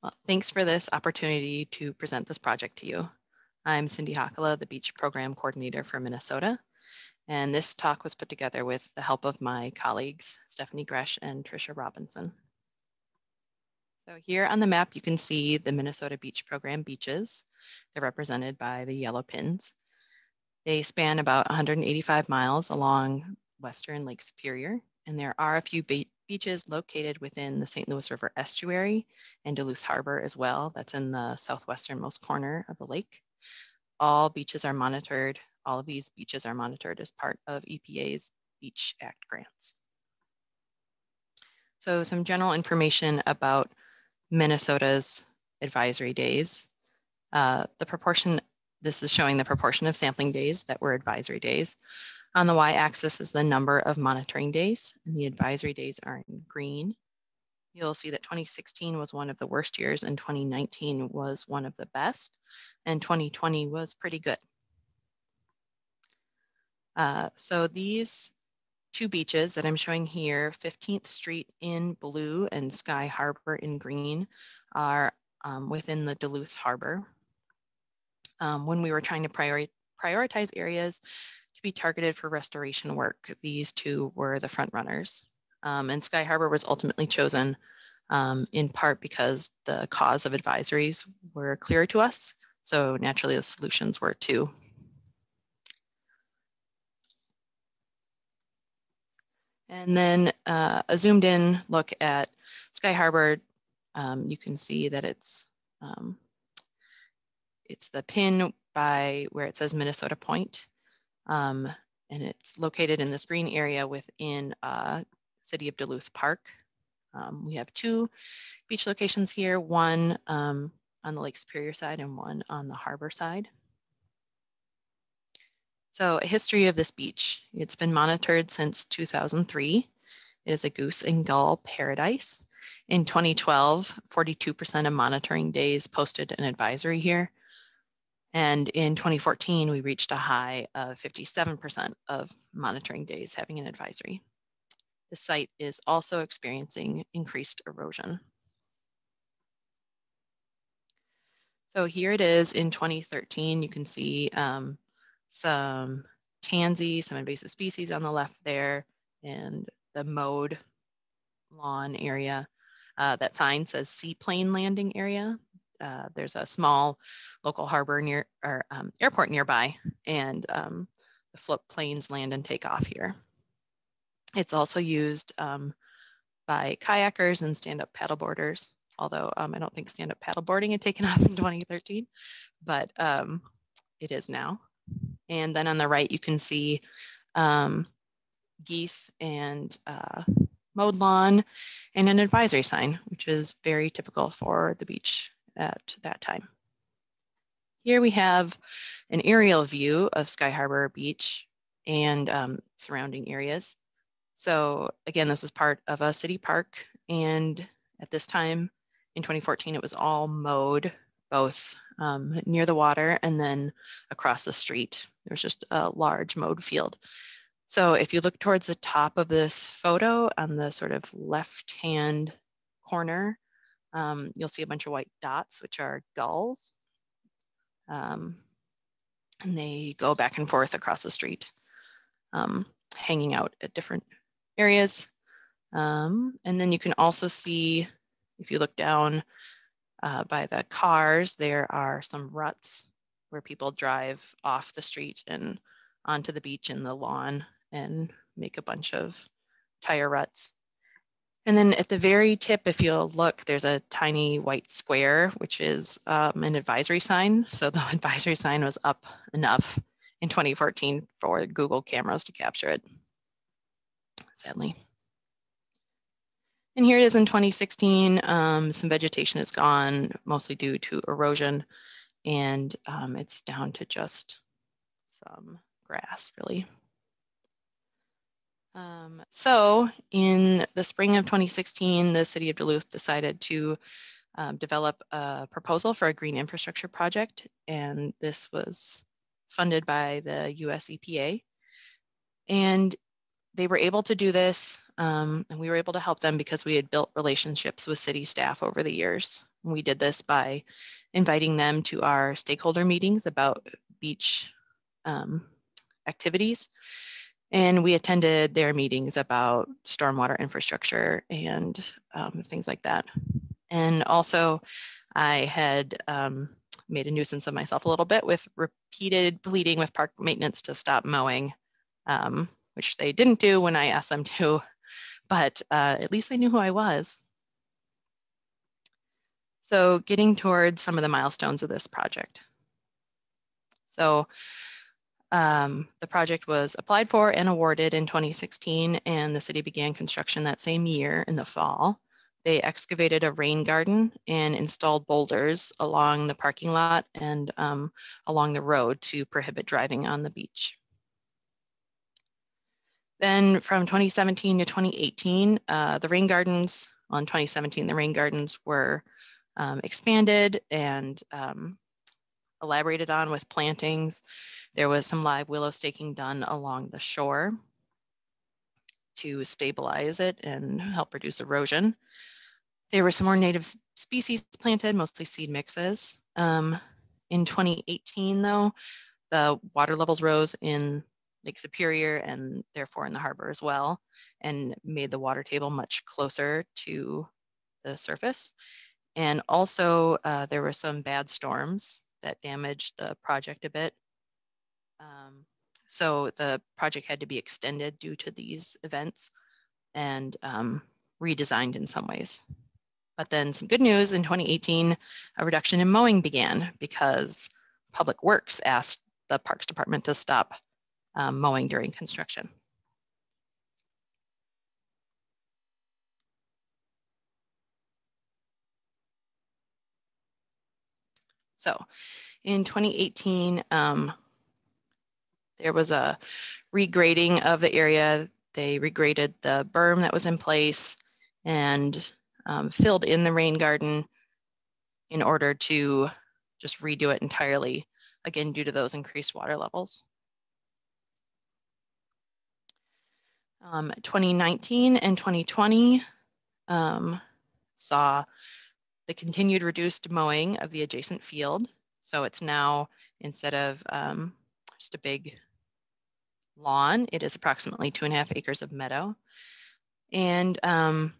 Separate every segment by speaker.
Speaker 1: Well, thanks for this opportunity to present this project to you. I'm Cindy Hakala, the Beach Program Coordinator for Minnesota, and this talk was put together with the help of my colleagues, Stephanie Gresh and Tricia Robinson. So here on the map, you can see the Minnesota Beach Program beaches. They're represented by the yellow pins. They span about 185 miles along western Lake Superior, and there are a few beaches located within the St. Louis River estuary and Duluth Harbor as well. That's in the southwesternmost corner of the lake. All beaches are monitored. All of these beaches are monitored as part of EPA's Beach Act grants. So some general information about Minnesota's advisory days. This is showing the proportion of sampling days that were advisory days. On the y-axis is the number of monitoring days, and the advisory days are in green. You'll see that 2016 was one of the worst years, and 2019 was one of the best, and 2020 was pretty good. So these two beaches that I'm showing here, 15th Street in blue and Sky Harbor in green, are within the Duluth Harbor. When we were trying to prioritize areas to be targeted for restoration work, these two were the front runners. And Sky Harbor was ultimately chosen in part because the cause of advisories were clear to us. So naturally the solutions were too. And then a zoomed in look at Sky Harbor, you can see that it's the pin by where it says Minnesota Point. And it's located in this green area within City of Duluth Park. We have two beach locations here, one on the Lake Superior side and one on the harbor side. So a history of this beach. It's been monitored since 2003. It is a goose and gull paradise. In 2012, 42% of monitoring days posted an advisory here. And in 2014, we reached a high of 57% of monitoring days having an advisory. The site is also experiencing increased erosion. So here it is in 2013. You can see some tansy, some invasive species on the left there, and the mowed lawn area. That sign says seaplane landing area. There's a small local harbor near or airport nearby, and the float planes land and take off here. It's also used by kayakers and stand-up paddleboarders, although I don't think stand-up paddleboarding had taken off in 2013, but it is now. And then on the right, you can see geese and mowed lawn and an advisory sign, which is very typical for the beach at that time. Here we have an aerial view of Sky Harbor Beach and surrounding areas. So again, this was part of a city park, and at this time in 2014, it was all mowed, both near the water and then across the street. There was just a large mowed field. So if you look towards the top of this photo on the sort of left-hand corner, you'll see a bunch of white dots, which are gulls. And they go back and forth across the street, hanging out at different areas. And then you can also see, if you look down by the cars, there are some ruts where people drive off the street and onto the beach and the lawn and make a bunch of tire ruts. And then at the very tip, if you'll look, there's a tiny white square, which is an advisory sign. So the advisory sign was up enough in 2014 for Google cameras to capture it, sadly. And here it is in 2016. Some vegetation is gone, mostly due to erosion, and it's down to just some grass, really. So in the spring of 2016, the city of Duluth decided to develop a proposal for a green infrastructure project, and this was funded by the US EPA. And they were able to do this, and we were able to help them because we had built relationships with city staff over the years. We did this by inviting them to our stakeholder meetings about beach activities. And we attended their meetings about stormwater infrastructure and things like that. And also, I had made a nuisance of myself a little bit with repeated pleading with park maintenance to stop mowing, which they didn't do when I asked them to, but at least they knew who I was. So getting towards some of the milestones of this project. So the project was applied for and awarded in 2016, and the city began construction that same year in the fall. They excavated a rain garden and installed boulders along the parking lot and along the road to prohibit driving on the beach. Then from 2017 to 2018, the rain gardens, well, in 2017, the rain gardens were expanded and elaborated on with plantings. There was some live willow staking done along the shore to stabilize it and help reduce erosion. There were some more native species planted, mostly seed mixes. In 2018, though, the water levels rose in Lake Superior and therefore in the harbor as well, and made the water table much closer to the surface. And also there were some bad storms that damaged the project a bit. So the project had to be extended due to these events and redesigned in some ways. But then some good news, in 2018, a reduction in mowing began because Public Works asked the Parks Department to stop mowing during construction. So in 2018, there was a regrading of the area. They regraded the berm that was in place and filled in the rain garden in order to just redo it entirely, again, due to those increased water levels. 2019 and 2020 saw the continued reduced mowing of the adjacent field. So it's now, instead of just a big lawn, it is approximately 2.5 acres of meadow. And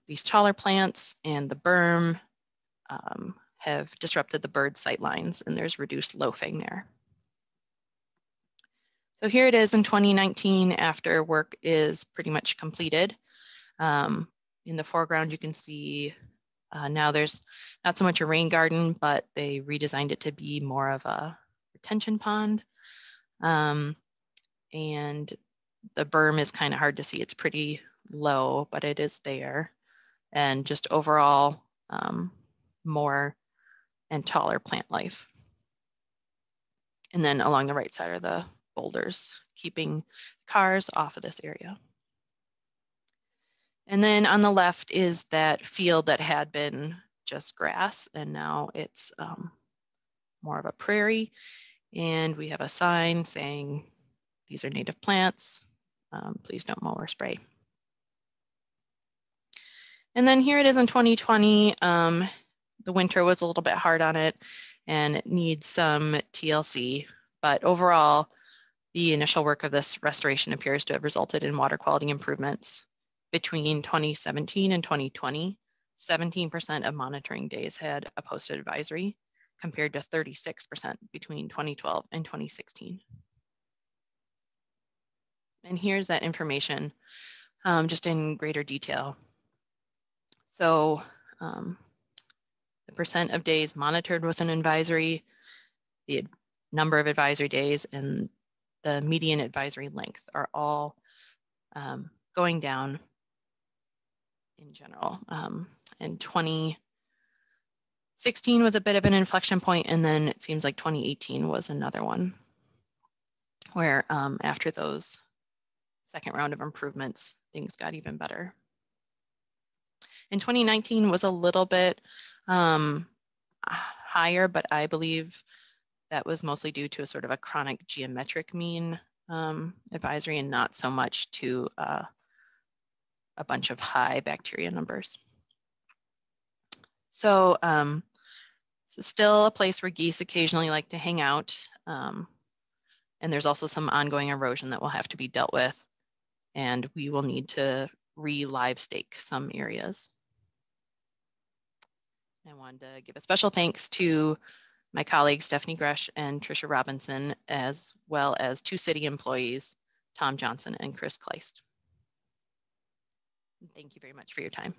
Speaker 1: these taller plants and the berm have disrupted the bird sight lines, and there's reduced loafing there. So here it is in 2019 after work is pretty much completed. In the foreground, you can see now there's not so much a rain garden, but they redesigned it to be more of a retention pond. And the berm is kind of hard to see. It's pretty low, but it is there. And just overall, more and taller plant life. And then along the right side are the boulders, keeping cars off of this area. And then on the left is that field that had been just grass, and now it's more of a prairie. And we have a sign saying, these are native plants, please don't mow or spray. And then here it is in 2020. The winter was a little bit hard on it and it needs some TLC, but overall, the initial work of this restoration appears to have resulted in water quality improvements. Between 2017 and 2020, 17% of monitoring days had a posted advisory, compared to 36% between 2012 and 2016. And here's that information just in greater detail. So the percent of days monitored with an advisory, the number of advisory days, and the median advisory length are all going down in general. And 2016 was a bit of an inflection point, and then it seems like 2018 was another one where after those second round of improvements, things got even better. In 2019 was a little bit higher, but I believe that was mostly due to a sort of a chronic geometric mean advisory and not so much to a bunch of high bacteria numbers. So This is still a place where geese occasionally like to hang out. And there's also some ongoing erosion that will have to be dealt with. And we will need to re-live stake some areas. I wanted to give a special thanks to my colleagues, Stephanie Gresh and Tricia Robinson, as well as 2 city employees, Tom Johnson and Chris Kleist. Thank you very much for your time.